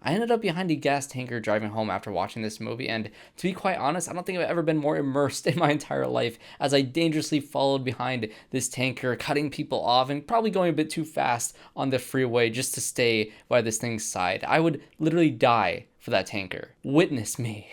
I ended up behind a gas tanker driving home after watching this movie, and to be quite honest, I don't think I've ever been more immersed in my entire life as I dangerously followed behind this tanker, cutting people off and probably going a bit too fast on the freeway just to stay by this thing's side. I would literally die for that tanker. Witness me.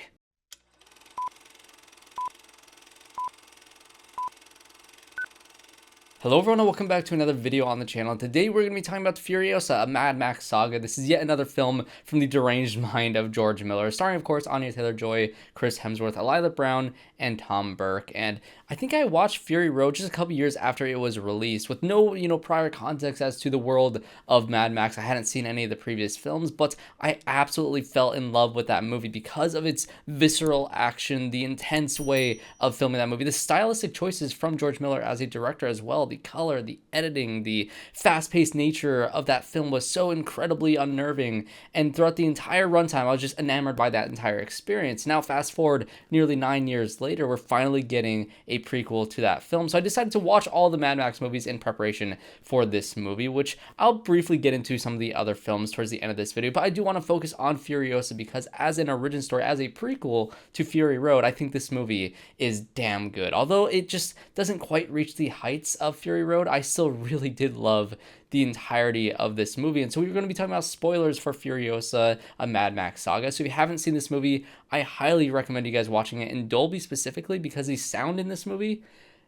Hello everyone and welcome back to another video on the channel. Today we're going to be talking about Furiosa, a Mad Max Saga. This is yet another film from the deranged mind of George Miller, starring of course Anya Taylor-Joy, Chris Hemsworth, Alyla, Browne, and Tom Burke. And I think I watched Fury Road just a couple years after it was released with no, prior context as to the world of Mad Max. I hadn't seen any of the previous films, but I absolutely fell in love with that movie because of its visceral action, the intense way of filming that movie, the stylistic choices from George Miller as a director as well. The color, the editing, the fast-paced nature of that film was so incredibly unnerving, and throughout the entire runtime I was just enamored by that entire experience. Now fast forward nearly 9 years later, we're finally getting a prequel to that film, so I decided to watch all the Mad Max movies in preparation for this movie, which I'll briefly get into some of the other films towards the end of this video, but I do want to focus on Furiosa because as an origin story, as a prequel to Fury Road, I think this movie is damn good. Although it just doesn't quite reach the heights of Fury Road, I still really did love the entirety of this movie. And so we're going to be talking about spoilers for Furiosa, a Mad Max Saga. So if you haven't seen this movie, I highly recommend you guys watching it in Dolby specifically because the sound in this movie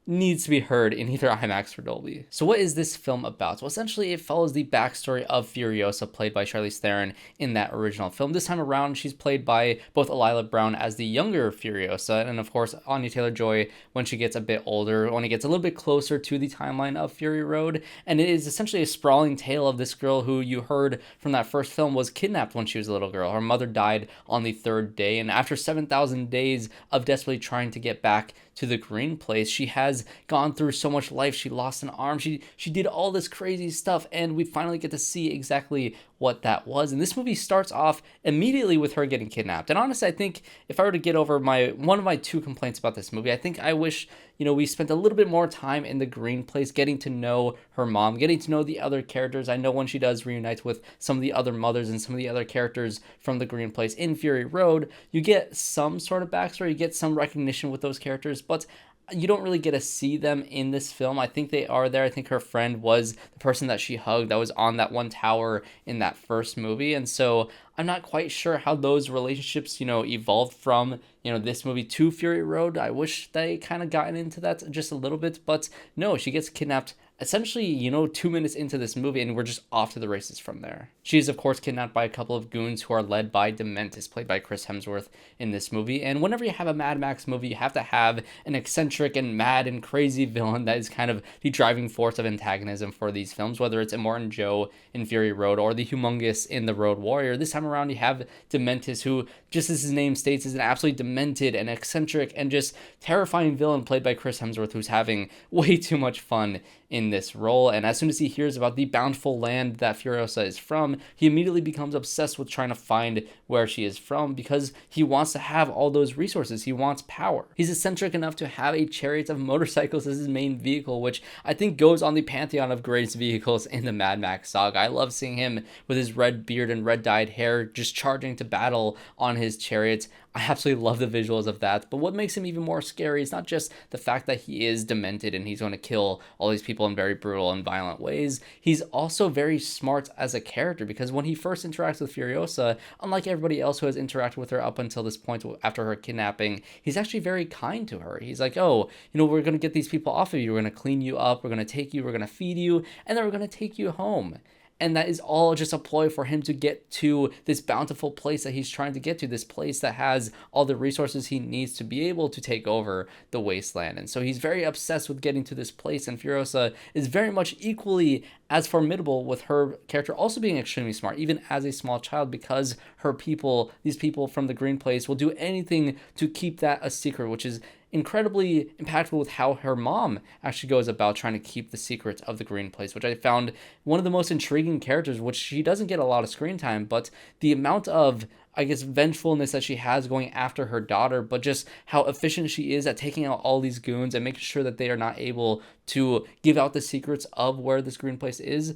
needs to be heard in either IMAX or Dolby. So what is this film about? Well, essentially it follows the backstory of Furiosa, played by Charlize Theron in that original film. This time around, she's played by both Alyla Browne as the younger Furiosa, and of course Anya Taylor-Joy when she gets a bit older, when it gets a little bit closer to the timeline of Fury Road. And it is essentially a sprawling tale of this girl who you heard from that first film was kidnapped when she was a little girl. Her mother died on the third day, and after 7,000 days of desperately trying to get back to the green place, she has gone through so much life. She lost an arm, she did all this crazy stuff, and we finally get to see exactly what that was. And this movie starts off immediately with her getting kidnapped. And honestly, I think if I were to get over one of my two complaints about this movie, I think I wish we spent a little bit more time in the green place getting to know her mom, getting to know the other characters. I know when she does reunite with some of the other mothers and some of the other characters from the green place in Fury Road, you get some sort of backstory, you get some recognition with those characters, but you don't really get to see them in this film. I think they are there. I think her friend was the person that she hugged that was on that one tower in that first movie. And so I'm not quite sure how those relationships, evolved from, this movie to Fury Road. I wish they kind of gotten into that just a little bit, but no, she gets kidnapped essentially, 2 minutes into this movie, and we're just off to the races from there. She is, of course, kidnapped by a couple of goons who are led by Dementus, played by Chris Hemsworth in this movie. And whenever you have a Mad Max movie, you have to have an eccentric and mad and crazy villain that is kind of the driving force of antagonism for these films, whether it's Immortan Joe in Fury Road or the Humongous in The Road Warrior. This time around, you have Dementus, who, just as his name states, is an absolutely demented and eccentric and just terrifying villain played by Chris Hemsworth, who's having way too much fun in this role. And as soon as he hears about the bountiful land that Furiosa is from, he immediately becomes obsessed with trying to find where she is from because he wants to have all those resources. He wants power. He's eccentric enough to have a chariot of motorcycles as his main vehicle, which I think goes on the pantheon of greatest vehicles in the Mad Max Saga. I love seeing him with his red beard and red dyed hair just charging to battle on his chariot. I absolutely love the visuals of that, but what makes him even more scary is not just the fact that he is demented and he's going to kill all these people in very brutal and violent ways. He's also very smart as a character because when he first interacts with Furiosa, unlike everybody else who has interacted with her up until this point after her kidnapping, he's actually very kind to her. He's like, oh, we're going to get these people off of you, we're going to clean you up, we're going to take you, we're going to feed you, and then we're going to take you home. And that is all just a ploy for him to get to this bountiful place that he's trying to get to, this place that has all the resources he needs to be able to take over the wasteland. And so he's very obsessed with getting to this place, and Furiosa is very much equally as formidable, with her character also being extremely smart, even as a small child, because her people, these people from the green place, will do anything to keep that a secret, which is incredibly impactful with how her mom actually goes about trying to keep the secrets of the green place, which I found one of the most intriguing characters, which she doesn't get a lot of screen time, but the amount of, I guess, vengefulness that she has going after her daughter, but just how efficient she is at taking out all these goons and making sure that they are not able to give out the secrets of where this green place is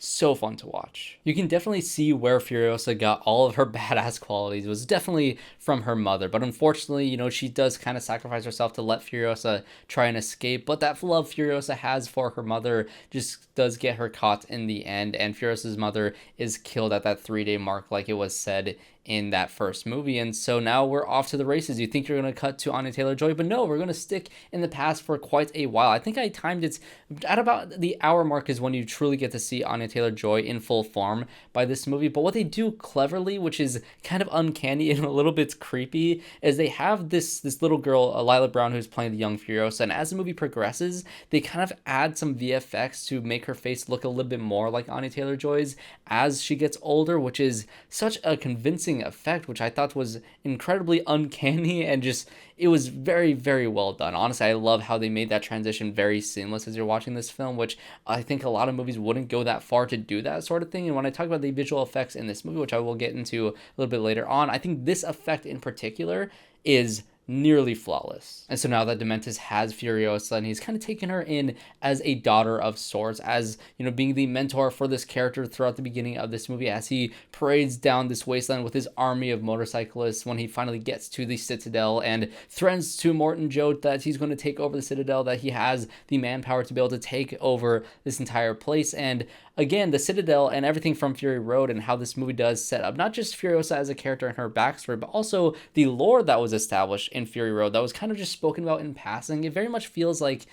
so fun to watch. You can definitely see where Furiosa got all of her badass qualities. It was definitely from her mother, but unfortunately, she does kind of sacrifice herself to let Furiosa try and escape, but that love Furiosa has for her mother just does get her caught in the end, and Furiosa's mother is killed at that 3-day mark like it was said in that first movie. And so now we're off to the races. You think you're going to cut to Anya Taylor-Joy, but no, we're going to stick in the past for quite a while. I think I timed it at about the hour mark is when you truly get to see Anya Taylor-Joy in full form by this movie. But what they do cleverly, which is kind of uncanny and a little bit creepy, is they have this little girl, Alyla Browne, who's playing the young Furiosa, and as the movie progresses, they kind of add some VFX to make her face look a little bit more like Anya Taylor-Joy's as she gets older, which is such a convincing effect, which I thought was incredibly uncanny, and just it was very, very well done. Honestly, I love how they made that transition very seamless as you're watching this film, which I think a lot of movies wouldn't go that far to do that sort of thing. And when I talk about the visual effects in this movie, which I will get into a little bit later on, I think this effect in particular is nearly flawless. And so now that Dementus has Furiosa, and he's kind of taken her in as a daughter of sorts, as being the mentor for this character throughout the beginning of this movie, as he parades down this wasteland with his army of motorcyclists when he finally gets to the Citadel and threatens to Immortan Joe that he's going to take over the Citadel, that he has the manpower to be able to take over this entire place. And again, the Citadel and everything from Fury Road and how this movie does set up not just Furiosa as a character and her backstory, but also the lore that was established in Fury Road that was kind of just spoken about in passing. It very much feels like,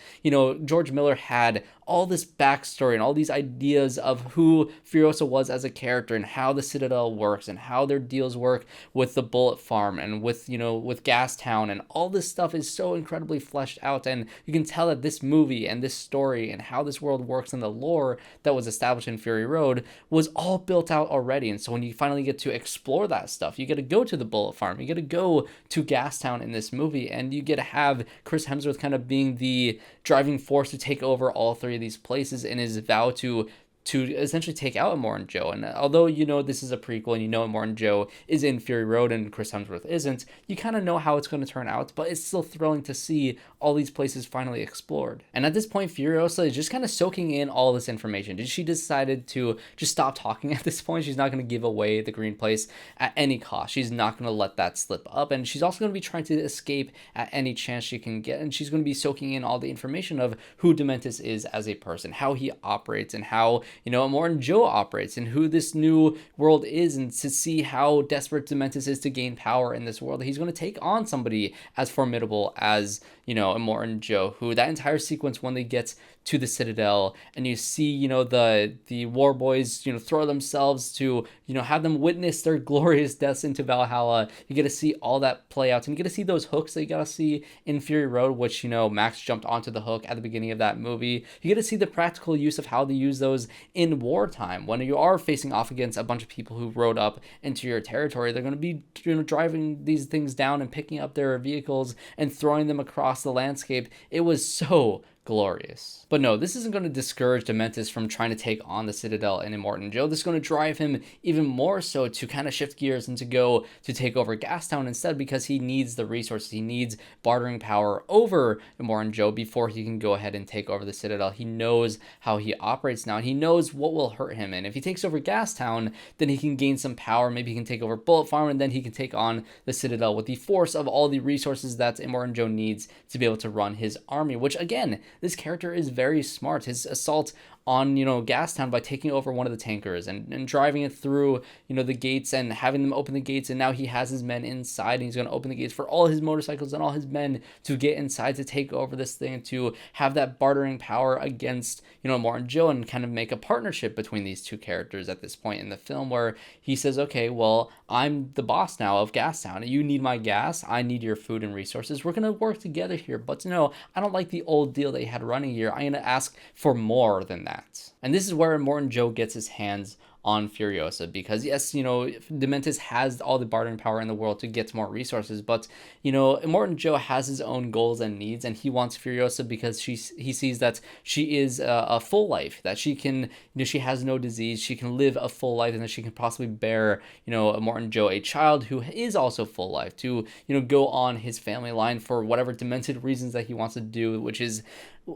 George Miller had all this backstory and all these ideas of who Furiosa was as a character and how the Citadel works and how their deals work with the Bullet Farm and with Gastown, and all this stuff is so incredibly fleshed out. And you can tell that this movie and this story and how this world works and the lore that was established in Fury Road was all built out already. And so when you finally get to explore that stuff, you get to go to the Bullet Farm, you get to go to Gastown in this movie, and you get to have Chris Hemsworth kind of being the driving force to take over all three of these places in his vow to essentially take out Immortan Joe. And although this is a prequel and Immortan Joe is in Fury Road and Chris Hemsworth isn't, you kind of know how it's going to turn out, but it's still thrilling to see all these places finally explored. And at this point, Furiosa is just kind of soaking in all this information. She decided to just stop talking at this point. She's not going to give away the green place at any cost. She's not going to let that slip up, and she's also going to be trying to escape at any chance she can get, and she's going to be soaking in all the information of who Dementus is as a person, how he operates, and how Immortan Joe operates, and who this new world is, and to see how desperate Dementus is to gain power in this world. He's going to take on somebody as formidable as Immortan Joe, who that entire sequence when they get to the Citadel and you see the war boys throw themselves to have them witness their glorious deaths into Valhalla. You get to see all that play out, and you get to see those hooks that you got to see in Fury Road, which Max jumped onto the hook at the beginning of that movie. You get to see the practical use of how they use those in wartime when you are facing off against a bunch of people who rode up into your territory. They're going to be driving these things down and picking up their vehicles and throwing them across the landscape. It was so glorious. But no, this isn't going to discourage Dementus from trying to take on the Citadel and Immortan Joe. This is going to drive him even more so to kind of shift gears and to go to take over Gastown instead, because he needs the resources. He needs bartering power over Immortan Joe before he can go ahead and take over the Citadel. He knows how he operates now, and he knows what will hurt him. And if he takes over Gastown, then he can gain some power. Maybe he can take over Bullet Farm, and then he can take on the Citadel with the force of all the resources that Immortan Joe needs to be able to run his army, which again, this character is very smart. His assault on Gastown by taking over one of the tankers and driving it through the gates and having them open the gates, and now he has his men inside, and he's going to open the gates for all his motorcycles and all his men to get inside to take over this thing, to have that bartering power against Immortan Joe, and kind of make a partnership between these two characters at this point in the film, where he says, okay, well, I'm the boss now of Gastown. You need my gas, I need your food and resources. We're going to work together here, but no, I don't like the old deal that you had running here. I'm going to ask for more than that. And this is where Immortan Joe gets his hands on Furiosa, because yes, Dementus has all the bartering power in the world to get more resources, but Immortan Joe has his own goals and needs, and he wants Furiosa because he sees that she is a full life, that she can she has no disease, she can live a full life, and that she can possibly bear Immortan Joe a child who is also full life, to go on his family line for whatever demented reasons that he wants to do, which is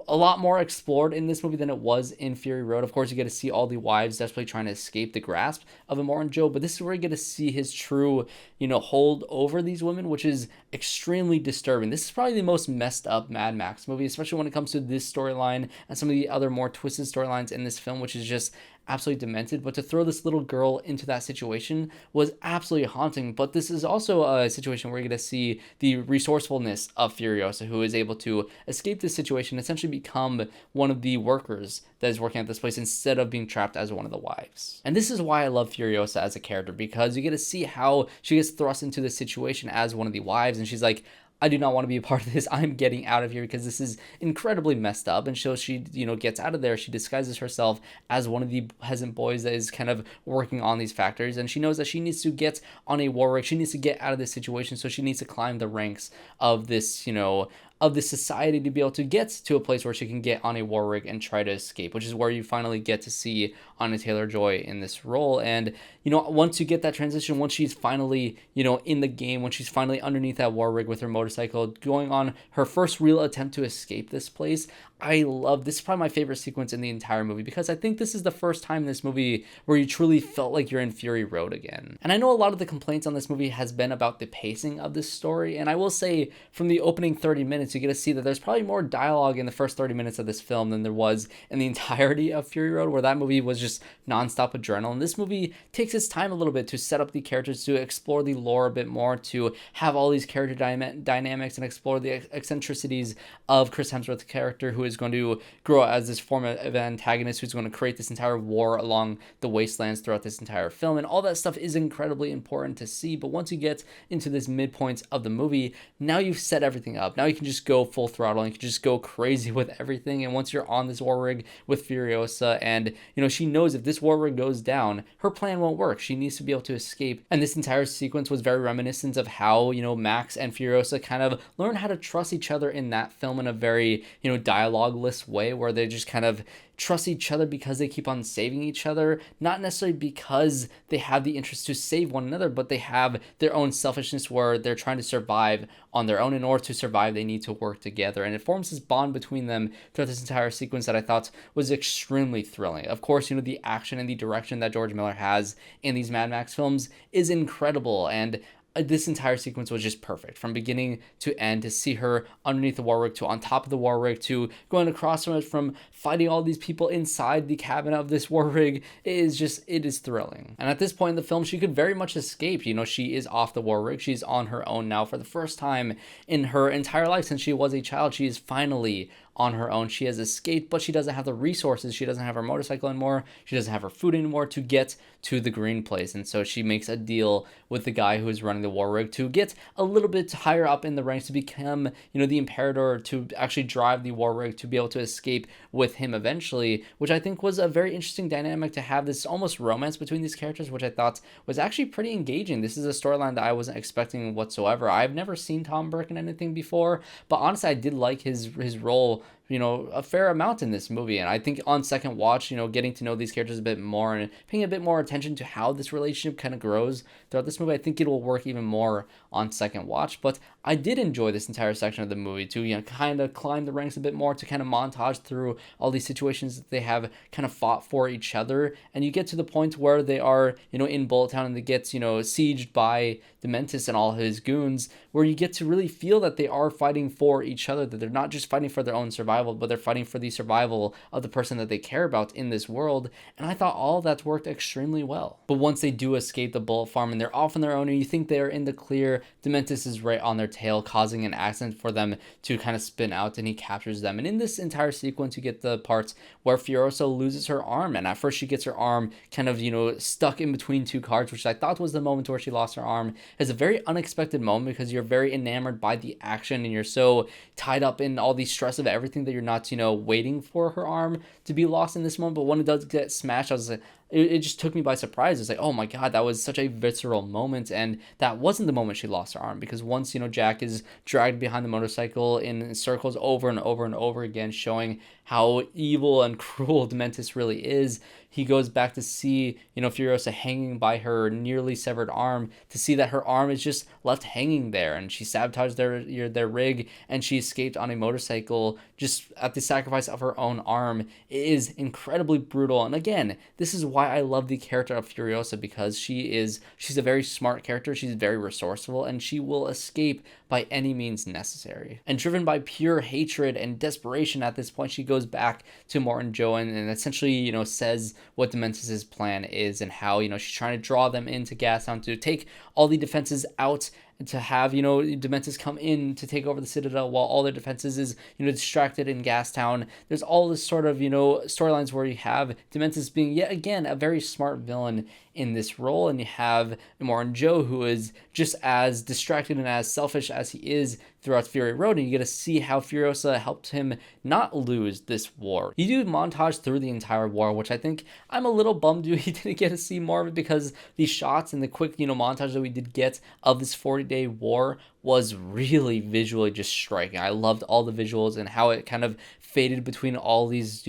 a lot more explored in this movie than it was in Fury Road. Of course, you get to see all the wives desperately trying to escape the grasp of Immortan Joe, but this is where you get to see his true, hold over these women, which is extremely disturbing. This is probably the most messed up Mad Max movie, especially when it comes to this storyline and some of the other more twisted storylines in this film, which is just absolutely demented. But to throw this little girl into that situation was absolutely haunting. But this is also a situation where you're going to see the resourcefulness of Furiosa, who is able to escape this situation, essentially become one of the workers that is working at this place instead of being trapped as one of the wives. And this is why I love Furiosa as a character, because you get to see how she gets thrust into this situation as one of the wives, and she's like, I do not want to be a part of this. I'm getting out of here because this is incredibly messed up. And so she, gets out of there. She disguises herself as one of the peasant boys that is kind of working on these factories. And she knows that she needs to get on a war rig. She needs to get out of this situation. So she needs to climb the ranks of this, of the society to be able to get to a place where she can get on a war rig and try to escape, which is where you finally get to see Anya Taylor-Joy in this role. And, once you get that transition, once she's finally, in the game, when she's finally underneath that war rig with her motorcycle, going on her first real attempt to escape this place, I love this. Is probably my favorite sequence in the entire movie, because I think this is the first time in this movie where you truly felt like you're in Fury Road again. And I know a lot of the complaints on this movie has been about the pacing of this story, and I will say from the opening 30 minutes, you get to see that there's probably more dialogue in the first 30 minutes of this film than there was in the entirety of Fury Road, where that movie was just nonstop adrenaline. This movie takes its time a little bit to set up the characters, to explore the lore a bit more, to have all these character dynamics and explore the eccentricities of Chris Hemsworth's character, who is going to grow as this form of antagonist who's going to create this entire war along the wastelands throughout this entire film. And all that stuff is incredibly important to see. But once you get into this midpoint of the movie, now you've set everything up. Now you can just go full throttle and you can just go crazy with everything. And once you're on this war rig with Furiosa, and she knows if this war rig goes down, her plan won't work. She needs to be able to escape. And this entire sequence was very reminiscent of how Max and Furiosa kind of learn how to trust each other in that film, in a very dialogueless way, where they just kind of trust each other because they keep on saving each other, not necessarily because they have the interest to save one another, but they have their own selfishness where they're trying to survive on their own. In order to survive, they need to work together, and it forms this bond between them throughout this entire sequence that I thought was extremely thrilling. Of course, the action and the direction that George Miller has in these Mad Max films is incredible, and this entire sequence was just perfect from beginning to end. To see her underneath the war rig, to on top of the war rig, to going across from it, from fighting all these people inside the cabin of this war rig, it is thrilling. And at this point in the film, she could very much escape. She is off the war rig. She's on her own now for the first time in her entire life since she was a child. She is finally on her own. She has escaped, but she doesn't have the resources. She doesn't have her motorcycle anymore. She doesn't have her food anymore to get to the green place. And so she makes a deal with the guy who is running the war rig to get a little bit higher up in the ranks, to become, the Imperator, to actually drive the war rig, to be able to escape with him eventually, which I think was a very interesting dynamic, to have this almost romance between these characters, which I thought was actually pretty engaging. This is a storyline that I wasn't expecting whatsoever. I've never seen Tom Burke in anything before, but honestly, I did like his role a fair amount in this movie. And I think on second watch, getting to know these characters a bit more and paying a bit more attention to how this relationship kind of grows throughout this movie, I think it will work even more on second watch. But I did enjoy this entire section of the movie to, kind of climb the ranks a bit more, to kind of montage through all these situations that they have kind of fought for each other. And you get to the point where they are, in Bullet Town, and they get, sieged by Dementus and all his goons, where you get to really feel that they are fighting for each other, that they're not just fighting for their own survival, but they're fighting for the survival of the person that they care about in this world. And I thought all of that worked extremely well. But once they do escape the bullet farm and they're off on their own, and you think they're in the clear, Dementus is right on their tail, causing an accident for them to kind of spin out, and he captures them. And in this entire sequence, you get the parts where Furiosa loses her arm, and at first she gets her arm kind of, stuck in between two cars, which I thought was the moment where she lost her arm. It's a very unexpected moment, because you're very enamored by the action, and you're so tied up in all the stress of everything that you're not, waiting for her arm to be lost in this moment. But when it does get smashed, I was like, it just took me by surprise. It's like, oh my god, that was such a visceral moment. And that wasn't the moment she lost her arm, because once, Jack is dragged behind the motorcycle in circles over and over and over again, showing how evil and cruel Dementus really is, he goes back to see, Furiosa hanging by her nearly severed arm, to see that her arm is just left hanging there, and she sabotaged their rig, and she escaped on a motorcycle just at the sacrifice of her own arm. It is incredibly brutal. And again, this is why I love the character of Furiosa, because she's a very smart character, she's very resourceful, and she will escape by any means necessary. And driven by pure hatred and desperation at this point, she goes back to Immortan Joe and essentially, says what Dementus' plan is, and how, she's trying to draw them into Gastown to take all the defenses out, to have, Dementus come in to take over the Citadel while all their defenses is, distracted in Gastown. There's all this sort of, storylines where you have Dementus being, yet again, a very smart villain in this role, and you have Immortan Joe, who is just as distracted and as selfish as he is throughout Fury Road, and you get to see how Furiosa helped him not lose this war. You do montage through the entire war, which I think I'm a little bummed he didn't get to see more of it, because the shots and the quick, montage that we did get of this 40-day war was really visually just striking. I loved all the visuals and how it kind of faded between all these,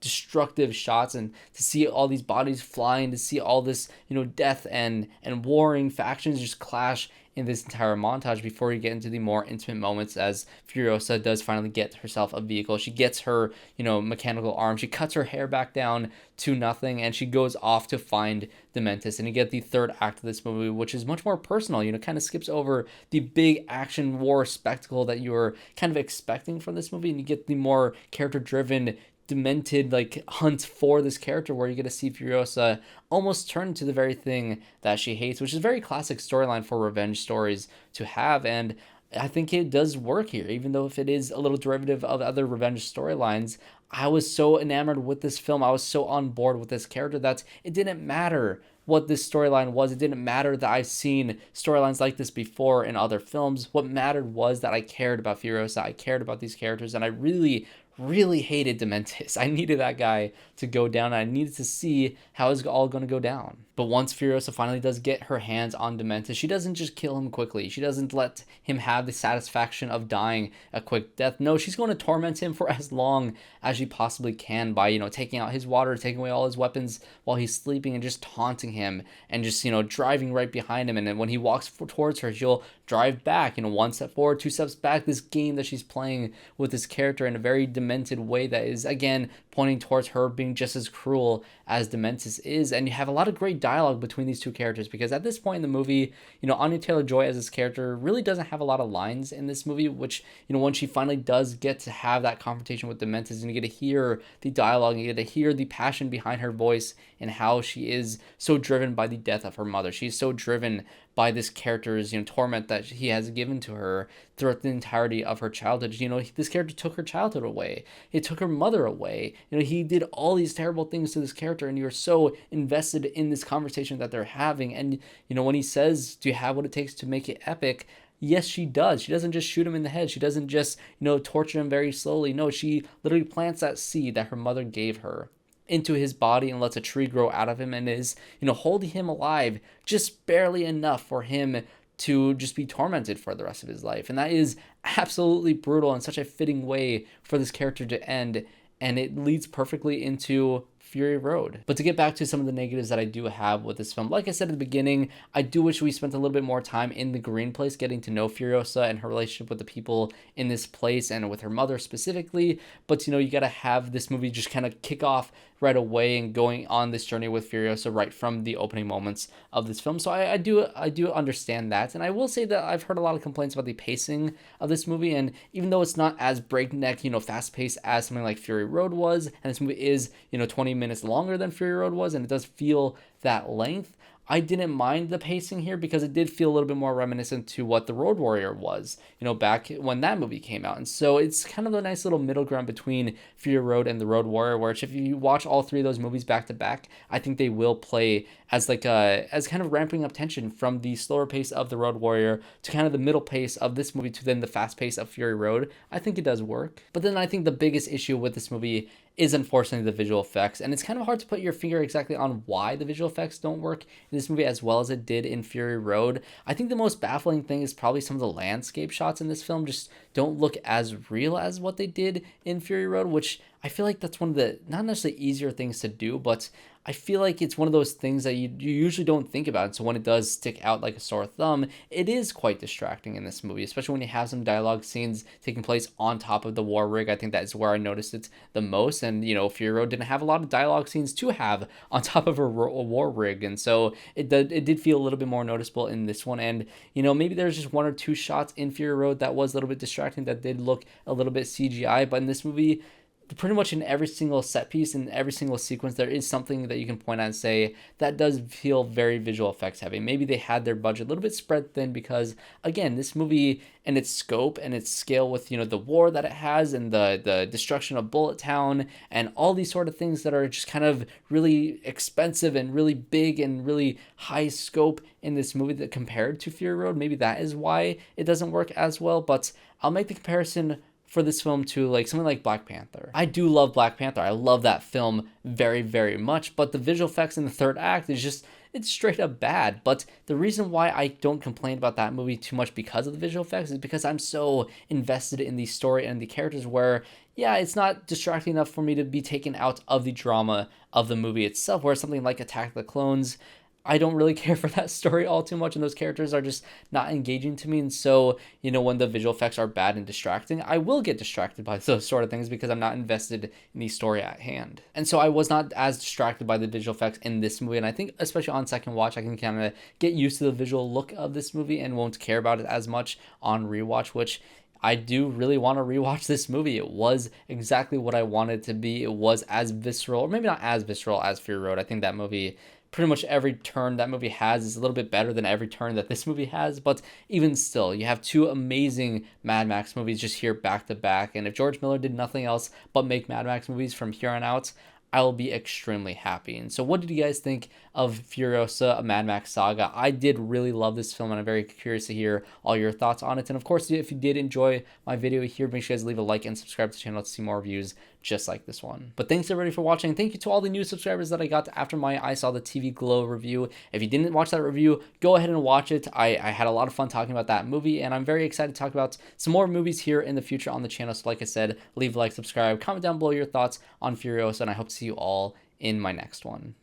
destructive shots, and to see all these bodies flying, to see all this, death and warring factions just clash in this entire montage before you get into the more intimate moments as Furiosa does finally get herself a vehicle. She gets her, mechanical arm. She cuts her hair back down to nothing, and she goes off to find Dementus. And you get the third act of this movie, which is much more personal, kind of skips over the big action war spectacle that you were kind of expecting from this movie, and you get the more character-driven, demented hunt for this character, where you get to see Furiosa almost turn to the very thing that she hates, which is a very classic storyline for revenge stories to have. And I think it does work here, even though if it is a little derivative of other revenge storylines. I was so enamored with this film, I was so on board with this character, that it didn't matter what this storyline was. It didn't matter that I've seen storylines like this before in other films. What mattered was that I cared about Furiosa, I cared about these characters, and I really hated Dementus. I needed that guy to go down, and I needed to see how it's all going to go down. But once Furiosa finally does get her hands on Dementus, she doesn't just kill him quickly. She doesn't let him have the satisfaction of dying a quick death. No, she's going to torment him for as long as she possibly can by, taking out his water, taking away all his weapons while he's sleeping, and just taunting him, and just, driving right behind him. And then when he walks towards her, she'll drive back, one step forward, two steps back. This game that she's playing with this character in a very demented way that is, again, pointing towards her being just as cruel as Dementus is. And you have a lot of great dialogue between these two characters, because at this point in the movie, Anya Taylor-Joy as this character really doesn't have a lot of lines in this movie, which, when she finally does get to have that confrontation with Dementus, and you get to hear the dialogue, and you get to hear the passion behind her voice, and how she is so driven by the death of her mother. She's so driven by this character's, torment that he has given to her throughout the entirety of her childhood. This character took her childhood away. It took her mother away. He did all these terrible things to this character, and you're so invested in this conversation that they're having. And, when he says, do you have what it takes to make it epic? Yes, she does. She doesn't just shoot him in the head. She doesn't just, torture him very slowly. No, she literally plants that seed that her mother gave her into his body and lets a tree grow out of him, and is, holding him alive just barely enough for him to just be tormented for the rest of his life. And that is absolutely brutal and such a fitting way for this character to end, and it leads perfectly into Fury Road. But to get back to some of the negatives that I do have with this film, like I said at the beginning, I do wish we spent a little bit more time in the green place, getting to know Furiosa and her relationship with the people in this place, and with her mother specifically. But you gotta have this movie just kind of kick off right away and going on this journey with Furiosa right from the opening moments of this film. So I do understand that. And I will say that I've heard a lot of complaints about the pacing of this movie, and even though it's not as breakneck, fast paced as something like Fury Road was, and this movie is 20 minutes longer than Fury Road was, and it does feel that length, I didn't mind the pacing here, because it did feel a little bit more reminiscent to what The Road Warrior was, back when that movie came out. And so it's kind of a nice little middle ground between Fury Road and The Road Warrior, which if you watch all three of those movies back to back, I think they will play as as kind of ramping up tension from the slower pace of The Road Warrior to kind of the middle pace of this movie to then the fast pace of Fury Road. I think it does work. But then I think the biggest issue with this movie is unfortunately the visual effects, and it's kind of hard to put your finger exactly on why the visual effects don't work in this movie as well as it did in Fury Road. I think the most baffling thing is probably some of the landscape shots in this film just don't look as real as what they did in Fury Road, which I feel like that's one of the, not necessarily easier things to do, but I feel like it's one of those things that you usually don't think about. So when it does stick out like a sore thumb, it is quite distracting in this movie, especially when you have some dialogue scenes taking place on top of the war rig. I think that is where I noticed it the most. And, Fury Road didn't have a lot of dialogue scenes to have on top of a war rig. And so it did feel a little bit more noticeable in this one. And, maybe there's just one or two shots in Fury Road that was a little bit distracting, that did look a little bit CGI. But in this movie, pretty much in every single set piece, in every single sequence, there is something that you can point at and say that does feel very visual effects heavy. Maybe they had their budget a little bit spread thin because, again, this movie and its scope and its scale with, the war that it has and the destruction of Bullet Town and all these sort of things that are just kind of really expensive and really big and really high scope in this movie that compared to Fury Road. Maybe that is why it doesn't work as well, but I'll make the comparison for this film to like something like Black Panther. I do love Black Panther. I love that film very, very much, but the visual effects in the third act is just, it's straight up bad. But the reason why I don't complain about that movie too much because of the visual effects is because I'm so invested in the story and the characters where, yeah, it's not distracting enough for me to be taken out of the drama of the movie itself, where something like Attack of the Clones, I don't really care for that story all too much, and those characters are just not engaging to me. And so, when the visual effects are bad and distracting, I will get distracted by those sort of things because I'm not invested in the story at hand. And so I was not as distracted by the visual effects in this movie. And I think especially on second watch, I can kind of get used to the visual look of this movie and won't care about it as much on rewatch, which I do really want to rewatch this movie. It was exactly what I wanted it to be. It was as visceral, or maybe not as visceral as Fury Road. I think that movie, pretty much every turn that movie has is a little bit better than every turn that this movie has. But even still, you have two amazing Mad Max movies just here back to back. And if George Miller did nothing else but make Mad Max movies from here on out, I'll be extremely happy. And so what did you guys think of Furiosa, a Mad Max Saga? I did really love this film, and I'm very curious to hear all your thoughts on it. And of course, if you did enjoy my video here, make sure you guys leave a like and subscribe to the channel to see more reviews just like this one. But thanks everybody for watching. Thank you to all the new subscribers that I got after my I Saw the TV Glow review. If you didn't watch that review, go ahead and watch it. I had a lot of fun talking about that movie, and I'm very excited to talk about some more movies here in the future on the channel. So like I said, leave a like, subscribe, comment down below your thoughts on Furiosa, and I hope to see you all in my next one.